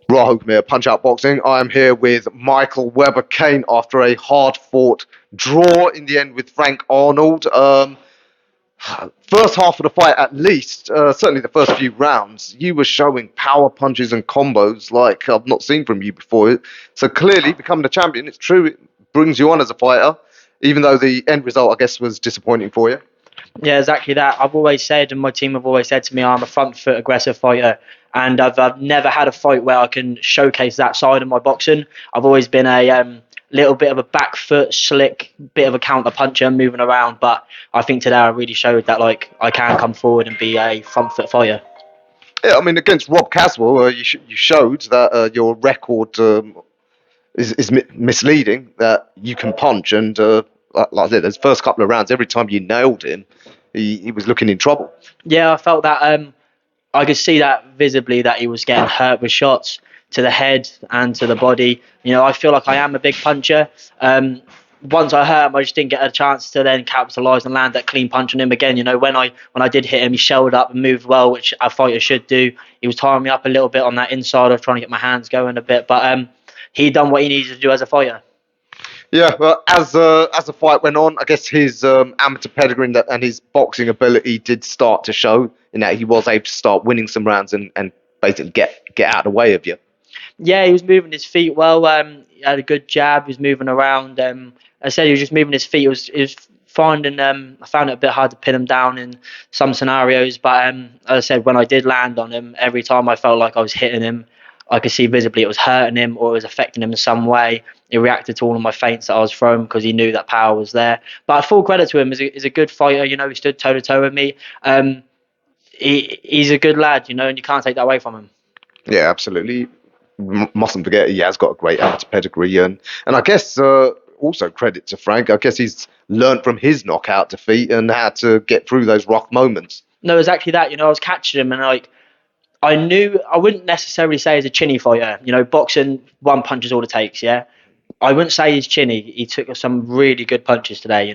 Welcome here, Punch Out Boxing. I am here with Mikie Webber-Kane after a hard-fought draw in the end with Frank Arnold. First half of the fight, at least, certainly the first few rounds, you were showing power punches and combos like I've not seen from you before. So clearly, becoming a champion, it's true, it brings you on as a fighter, even though the end result, I guess, was disappointing for you. Yeah, exactly that. I've always said, and my team have always said to me, I'm a front foot aggressive fighter, and I've never had a fight where I can showcase that side of my boxing. I've always been a little bit of a back foot, slick, bit of a counter puncher, moving around. But I think today I really showed that I can come forward and be a front foot fighter. Yeah, I mean, against Rob Caswell, you showed that your record is misleading, that you can punch. And like I said, those first couple of rounds, every time you nailed him, he was looking in trouble. Yeah, I felt that. I could see that visibly that he was getting hurt with shots to the head and to the body. I feel like I am a big puncher. Once I hurt him, I just didn't get a chance to then capitalise and land that clean punch on him again. When I did hit him, he shelled up and moved well, which a fighter should do. He was tying me up a little bit on that inside. I was trying to get my hands going a bit, but he done what he needed to do as a fighter. Yeah, well, as the fight went on, I guess his amateur pedigree and his boxing ability did start to show in that he was able to start winning some rounds and basically get out of the way of you. Yeah, he was moving his feet well. He had a good jab. He was moving around. I said he was just moving his feet. He was finding. I found it a bit hard to pin him down in some scenarios, but as I said, when I did land on him, every time I felt like I was hitting him, I could see visibly it was hurting him or it was affecting him in some way. He reacted to all of my feints that I was throwing because he knew that power was there. But full credit to him, he's a good fighter. He stood toe to toe with me. He's a good lad, and you can't take that away from him. Yeah, absolutely. Mustn't forget he has got a great amateur pedigree, and I guess also credit to Frank. I guess he's learned from his knockout defeat and how to get through those rough moments. No, exactly that. I was catching him and I knew I wouldn't necessarily say he's a chinny fighter. Boxing, one punch is all it takes, yeah. I wouldn't say he's chinny. He took some really good punches today,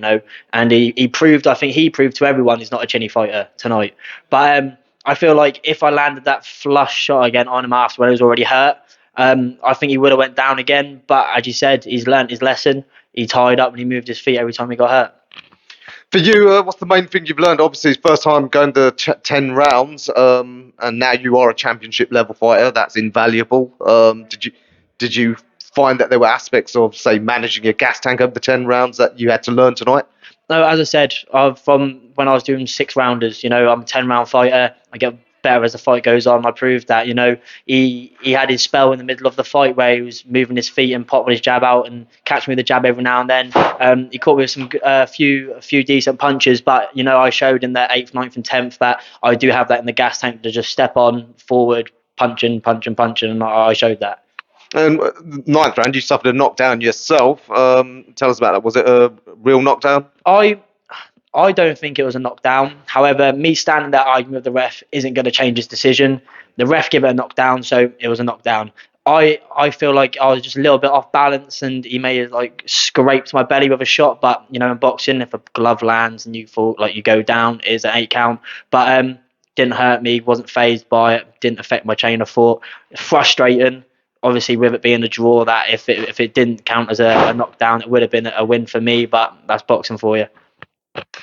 and he proved, I think he proved to everyone he's not a chinny fighter tonight. But I feel like if I landed that flush shot again on him after when he was already hurt, I think he would have went down again. But as you said, he's learnt his lesson. He tied up and he moved his feet every time he got hurt. For you, what's the main thing you've learned? Obviously, it's first time going the 10 rounds, and now you are a championship level fighter. That's invaluable. Did you find that there were aspects of, say, managing your gas tank over the 10 rounds that you had to learn tonight? No, as I said, from when I was doing 6 rounders, I'm a 10 round fighter. I get better as the fight goes on. I proved that, he had his spell in the middle of the fight where he was moving his feet and popping his jab out and catching me with the jab every now and then. He caught me with some a few decent punches, but I showed in the 8th, 9th, and 10th that I do have that in the gas tank to just step on forward, punching, and I showed that. And ninth round, you suffered a knockdown yourself. Tell us about that. Was it a real knockdown? I don't think it was a knockdown. However, me standing there arguing with the ref isn't going to change his decision. The ref gave it a knockdown, so it was a knockdown. I feel like I was just a little bit off balance and he may have scraped my belly with a shot. But in boxing, if a glove lands and you fall you go down, it is an 8 count. But didn't hurt me, wasn't phased by it, didn't affect my chain of thought. Frustrating. Obviously, with it being a draw, that if it didn't count as a knockdown, it would have been a win for me. But that's boxing for you.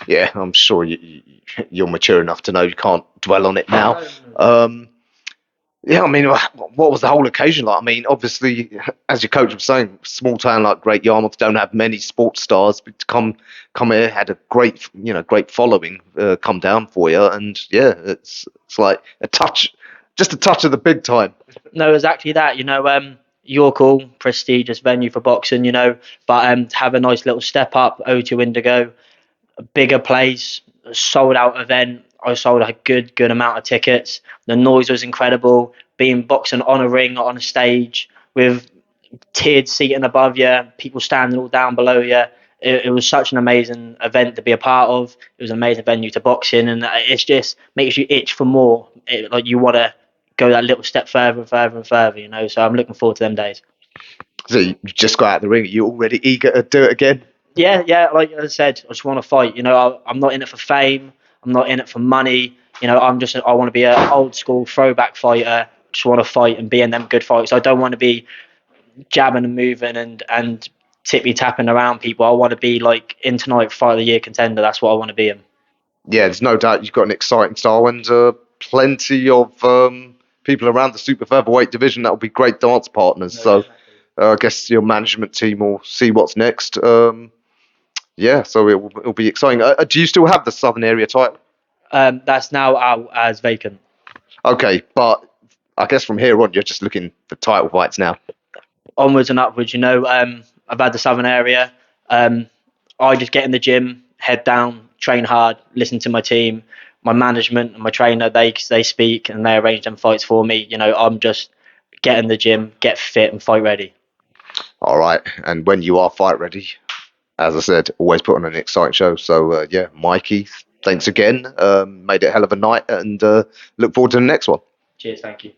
Yeah, I'm sure you're mature enough to know you can't dwell on it now. Yeah, I mean, what was the whole occasion like? I mean, obviously, as your coach was saying, small town like Great Yarmouth don't have many sports stars, but to come here had a great following come down for you, and yeah, it's like just a touch of the big time. No, exactly that. York Hall, prestigious venue for boxing. But to have a nice little step up, O2 Indigo, a bigger place, a sold out event. I sold a good amount of tickets. The noise was incredible. Being boxing on a ring, on a stage with tiered seating above you, people standing all down below you. It was such an amazing event to be a part of. It was an amazing venue to box in, and it's just makes you itch for more. You want to go that little step further and further and further. So I'm looking forward to them days. So you just got out of the ring. Are you already eager to do it again? Yeah. Like I said, I just want to fight. I'm not in it for fame. I'm not in it for money. I want to be an old school throwback fighter. just want to fight and be in them good fights. I don't want to be jabbing and moving and tippy tapping around people. I want to be like in tonight fight of the year contender. That's what I want to be in. Yeah, there's no doubt you've got an exciting style and plenty of people around the super featherweight division that will be great dance partners. So I guess your management team will see what's next. Yeah, so it'll be exciting. Do you still have the Southern Area title? That's now out as vacant. Okay, but I guess from here on, you're just looking for title fights now. Onwards and upwards, I've had the Southern Area. I just get in the gym, head down, train hard, listen to my team, my management and my trainer. They speak and they arrange them fights for me. I'm just get in the gym, get fit and fight ready. All right, and when you are fight ready, as I said, always put on an exciting show. So yeah, Mikey, thanks again. Made it a hell of a night, and look forward to the next one. Cheers, thank you.